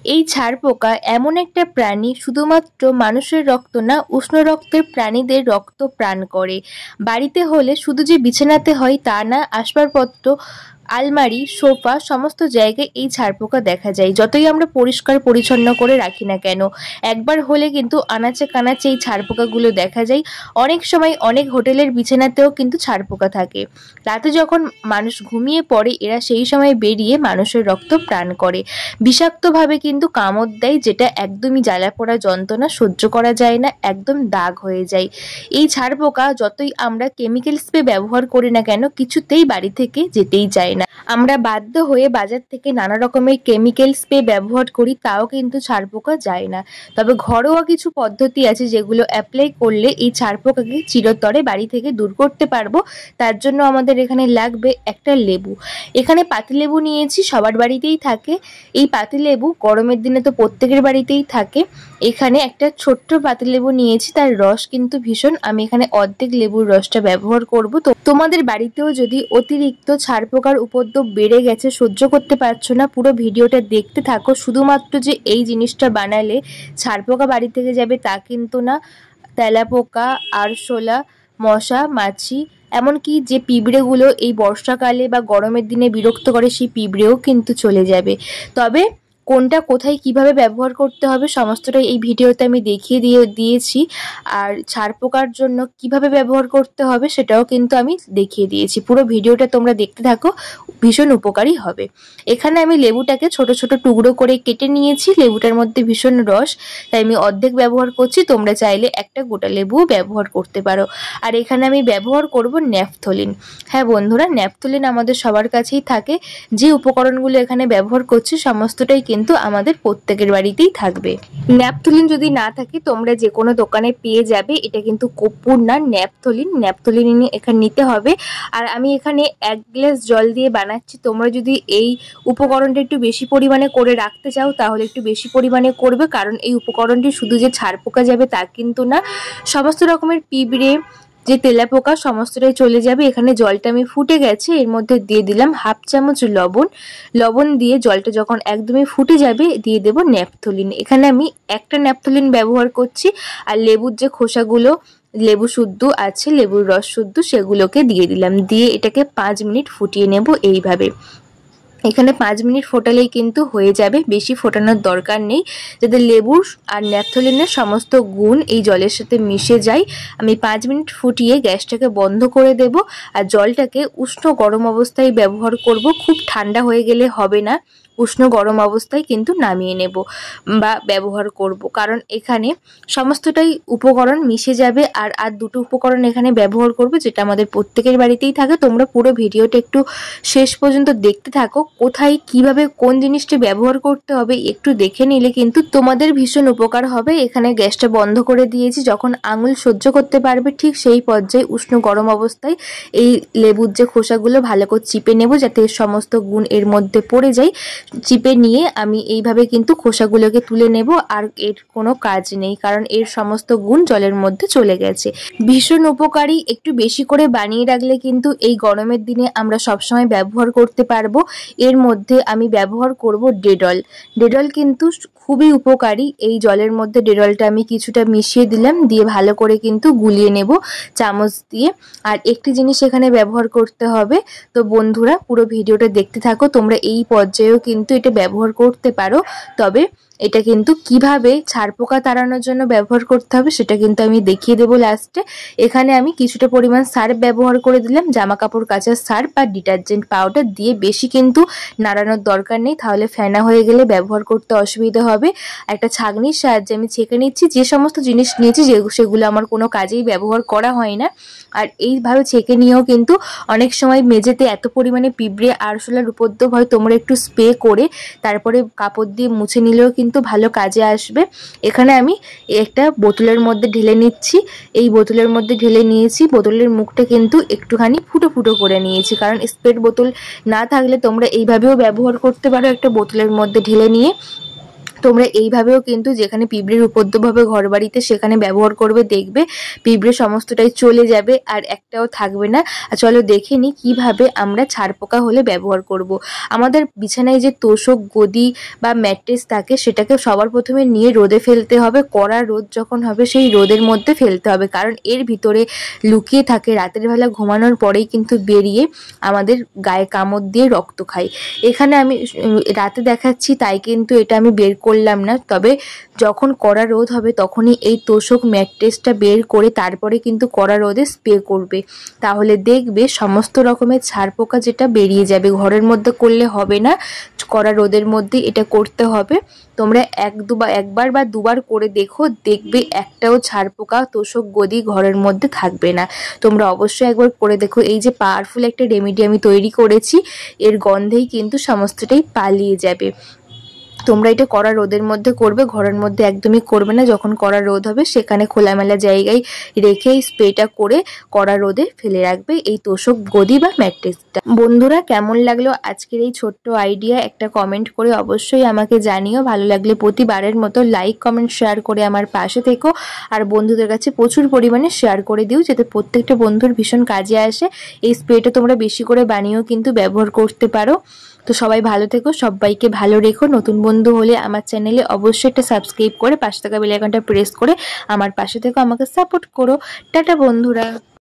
এই ছারপোকা এমন একটা প্রাণী, শুধুমাত্র মানুষের রক্ত না, উষ্ণ রক্তের প্রাণীদের রক্ত প্রাণ করে। বাড়িতে হলে শুধু যে বিছানাতে হয় তা না, আসবাবপত্র, আলমারি, সোফা সমস্ত জায়গায় এই ছারপোকা দেখা যায়। যতই আমরা পরিষ্কার পরিচ্ছন্ন করে রাখি না কেন, একবার হলে কিন্তু আনাচে কানাচে এই ছারপোকাগুলো দেখা যায়। অনেক সময় অনেক হোটেলের বিছানাতেও কিন্তু ছারপোকা থাকে। রাতে যখন মানুষ ঘুমিয়ে পড়ে, এরা সেই সময় বেরিয়ে মানুষের রক্ত প্রাণ করে। বিষাক্তভাবে কিন্তু কামড় দেয়, যেটা একদমই জ্বালা পোড়া যন্ত্রণা, সহ্য করা যায় না, একদম দাগ হয়ে যায়। এই ছারপোকা যতই আমরা কেমিক্যাল স্প্রে ব্যবহার করি না কেন, কিছুতেই বাড়ি থেকে যেতেই চায় না। আমরা বাধ্য হয়ে বাজার থেকে নানা রকমের কেমিক্যাল স্প্রে ব্যবহার করি, তাও কিন্তু ছারপোকা যায় না। তবে ঘরোয়া কিছু পদ্ধতি আছে যেগুলো অ্যাপ্লাই করলে এই ছারপোকাকে চিরতরে বাড়ি থেকে দূর করতে পারবো। তার জন্য আমাদের এখানে লাগবে একটা লেবু। এখানে পাতিলেবু নিয়েছি, সবার বাড়িতেই থাকে। এই পাতিলেবু গরমের দিনে তো প্রত্যেকের বাড়িতেই থাকে। এখানে একটা ছোট্ট পাতিলেবু নিয়েছি, তার রস কিন্তু ভীষণ। আমি এখানে অর্ধেক লেবুর রসটা ব্যবহার করব। তো তোমাদের বাড়িতেও যদি অতিরিক্ত ছারপোকার উপদ্রব বেড়ে গেছে, সহ্য করতে পারছো না, পুরো ভিডিওটা দেখতে থাকো। শুধুমাত্র যে এই জিনিসটা বানালে ছারপোকা বাড়ি থেকে যাবে তা কিন্তু না। তেলাপোকা, আরশোলা, মশা, মাছি, এমনকি যে পিঁপড়েগুলো এই বর্ষাকালে বা গরমের দিনে বিরক্ত করে, সেই পিঁপড়েও কিন্তু চলে যাবে। তবে কোনটা কোথায় কিভাবে ব্যবহার করতে হবে সমস্তটাই এই ভিডিওতে আমি দেখিয়ে দিয়েছি। আর ছারপোকার জন্য কিভাবে ব্যবহার করতে হবে সেটাও কিন্তু আমি দেখিয়ে দিয়েছি। পুরো ভিডিওটা তোমরা দেখতে থাকো, ভীষণ উপকারী হবে। এখানে আমি লেবুটাকে ছোট ছোট টুকরো করে কেটে নিয়েছি। লেবুটার মধ্যে ভীষণ রস, তাই আমি অর্ধেক ব্যবহার করছি। তোমরা চাইলে একটা গোটা লেবুও ব্যবহার করতে পারো। আর এখানে আমি ব্যবহার করব ন্যাপথলিন। হ্যাঁ বন্ধুরা, ন্যাপথলিন আমাদের সবার কাছেই থাকে। যে উপকরণগুলো এখানে ব্যবহার করছি সমস্তটাই কিন্তু আমাদের প্রত্যেকের বাড়িতেই থাকবে। ন্যাপথলিন যদি না থাকে তোমরা যে কোনো দোকানে পেয়ে যাবে। এটা কিন্তু কর্পূর না, ন্যাপথলিন। ন্যাপথলিন এখানে নিতে হবে। আর আমি এখানে 1 গ্লাস জল দিয়ে বানাচ্ছি। তোমরা যদি এই উপকরণটা একটু বেশি পরিমাণে করে রাখতে চাও তাহলে একটু বেশি পরিমাণে করবে, কারণ এই উপকরণটি শুধু যে ছারপোকা যাবে তা কিন্তু না, সমস্ত রকমের পিঁপড়ে, যে তেলাপোকা সমস্তটাই চলে যাবে। এখানে জলটা আমি ফুটে গেছে, এর মধ্যে দিয়ে দিলাম 1/2 চামচ লবণ। লবণ দিয়ে জলটা যখন একদমই ফুটে যাবে দিয়ে দেব ন্যাপথলিন। এখানে আমি একটা ন্যাপথলিন ব্যবহার করছি। আর লেবুর যে খোসাগুলো, লেবু শুদ্ধ আছে, লেবুর রস শুদ্ধ, সেগুলোকে দিয়ে দিলাম। দিয়ে এটাকে 5 মিনিট ফুটিয়ে নেব এইভাবে। এখানে 5 মিনিট ফোটালেই কিন্তু হয়ে যাবে, বেশি ফোটানোর দরকার নেই, যাতে লেবুর আর ন্যাপথলিনের সমস্ত গুণ এই জলের সাথে মিশে যায়। আমি 5 মিনিট ফুটিয়ে গ্যাসটাকে বন্ধ করে দেব। আর জলটাকে উষ্ণ গরম অবস্থায় ব্যবহার করব, খুব ঠান্ডা হয়ে গেলে হবে না। উষ্ণ গরম অবস্থায় কিন্তু নামিয়ে নেব বা ব্যবহার করব, কারণ এখানে সমস্তটাই উপকরণ মিশে যাবে। আর দুটো উপকরণ এখানে ব্যবহার করব যেটা আমাদের প্রত্যেকের বাড়িতেই থাকে। তোমরা পুরো ভিডিওটা একটু শেষ পর্যন্ত দেখতে থাকো। কোথায় কিভাবে কোন জিনিসটা ব্যবহার করতে হবে একটু দেখে নিলে কিন্তু তোমাদের ভীষণ উপকার হবে। এখানে গ্যাসটা বন্ধ করে দিয়েছি। যখন আঙুল সহ্য করতে পারবে ঠিক সেই পর্যায়ে উষ্ণ গরম অবস্থায় এই লেবুর যে খোসাগুলো ভালো করে চিপে নেব, যাতে সমস্ত গুণ এর মধ্যে পড়ে যায়। চিপে নিয়ে আমি এইভাবে কিন্তু খোসাগুলোকে তুলে নেব। আর এর কোনো কাজ নেই, কারণ এর সমস্ত গুণ জলের মধ্যে চলে গেছে। ভীষণ উপকারী, একটু বেশি করে বানিয়ে রাখলে কিন্তু এই গরমের দিনে আমরা সবসময় ব্যবহার করতে পারবো। এর মধ্যে আমি ব্যবহার করব ডেটল। ডেটল কিন্তু খুবই উপকারী। এই জলের মধ্যে ডেটলটা আমি কিছুটা মিশিয়ে দিলাম, দিয়ে ভালো করে কিন্তু গুলিয়ে নেব চামচ দিয়ে। আর একটি জিনিস এখানে ব্যবহার করতে হবে। তো বন্ধুরা পুরো ভিডিওটা দেখতে থাকো, তোমরা এই পর্যায়েও কিন্তু এটা ব্যবহার করতে পারো। তবে এটা কিন্তু কিভাবে ছারপোকা তাড়ানোর জন্য ব্যবহার করতে হবে সেটা কিন্তু আমি দেখিয়ে দেবো লাস্টে। এখানে আমি কিছুটা পরিমাণ সার্ফ ব্যবহার করে দিলাম, জামা কাপড় কাচার সার্ফ বা ডিটারজেন্ট পাউডার দিয়ে। বেশি কিন্তু নাড়ানোর দরকার নেই, তাহলে ফেনা হয়ে গেলে ব্যবহার করতে অসুবিধা হবে। একটা ছাঁকনির সাহায্যে আমি ছেঁকে নিচ্ছি। যে সমস্ত জিনিস নিয়েছি সেগুলো আমার কোনো কাজেই ব্যবহার করা হয় না। আর এইভাবে ছেঁকে নিয়েও কিন্তু অনেক সময় মেঝেতে এত পরিমাণে পিঁপড়ে, আরশোলার উপদ্রব হয়, তোমরা একটু স্প্রে করে তারপরে কাপড় দিয়ে মুছে নিলেও কিন্তু ভালো কাজে আসবে। এখানে আমি একটা বোতলের মধ্যে ঢেলে নিচ্ছি। এই বোতলের মধ্যে ঢেলে নিয়েছি। বোতলের মুখটা কিন্তু একটুখানি ফুটো ফুটো করে নিয়েছি, কারণ স্প্রের বোতল না থাকলে তোমরা এইভাবেও ব্যবহার করতে পারো। একটা বোতলের মধ্যে ঢেলে নিয়ে তোমরা এইভাবেও কিন্তু যেখানে পিঁপড়ের উপদ্রব হবে ঘর বাড়িতে সেখানে ব্যবহার করবে, দেখবে পিঁপড়ে সমস্তটাই চলে যাবে আর একটাও থাকবে না। আর চলো দেখে নিই কীভাবে আমরা ছারপোকা হলে ব্যবহার করব। আমাদের বিছানায় যে তোষক, গদি বা ম্যাট্রেস থাকে সেটাকে সবার প্রথমে নিয়ে রোদে ফেলতে হবে। কড়া রোদ যখন হবে সেই রোদের মধ্যে ফেলতে হবে, কারণ এর ভিতরে লুকিয়ে থাকে রাতের বেলা ঘুমানোর পরেই কিন্তু বেরিয়ে আমাদের গায়ে কামড় দিয়ে রক্ত খায়। এখানে আমি রাতে দেখাচ্ছি তাই কিন্তু এটা আমি বের করলাম না, তবে যখন কড়া রোদ হবে তখনই এই তোষক ম্যাট্রেসটা বের করে তারপরে কিন্তু কড়া রোদে স্প্রে করবে, তাহলে দেখবে সমস্ত রকমের ছারপোকা যেটা বেরিয়ে যাবে। ঘরের মধ্যে করলে হবে না, কড়া রোদের মধ্যে এটা করতে হবে। তোমরা একবার বা দুবার করে দেখো, দেখবে একটাও ছারপোকা, তোষক, গদি ঘরের মধ্যে থাকবে না। তোমরা অবশ্যই একবার করে দেখো। এই যে পাওয়ারফুল একটা রেমেডি আমি তৈরি করেছি, এর গন্ধেই কিন্তু সমস্তটাই পালিয়ে যাবে। তোমরা এটা কড়া রোদের মধ্যে করবে, ঘরের মধ্যে একদমই করবে না। যখন কড়া রোদ হবে সেখানে খোলামেলা জায়গায় রেখে এই স্প্রেটা করে কড়া রোদে ফেলে রাখবে এই তোষক, গদি বা ম্যাট্রেসটা। বন্ধুরা, কেমন লাগলো আজকের এই ছোট্ট আইডিয়া একটা কমেন্ট করে অবশ্যই আমাকে জানিও। ভালো লাগলে প্রতিবারের মতো লাইক, কমেন্ট, শেয়ার করে আমার পাশে থেকো। আর বন্ধুদের কাছে প্রচুর পরিমাণে শেয়ার করে দিও, যাতে প্রত্যেকটা বন্ধুর ভীষণ কাজে আসে। এই স্প্রেটা তোমরা বেশি করে বানিয়েও কিন্তু ব্যবহার করতে পারো। তো সবাই ভালো থেকো, সবাইকে ভালো রেখো। নতুন বন্ধু হলে আমার চ্যানেলে অবশ্যই একটা সাবস্ক্রাইব করে পাশে থাকা বেল আইকনটা প্রেস করে আমার পাশে থেকো, আমাকে সাপোর্ট করো। টাটা বন্ধুরা।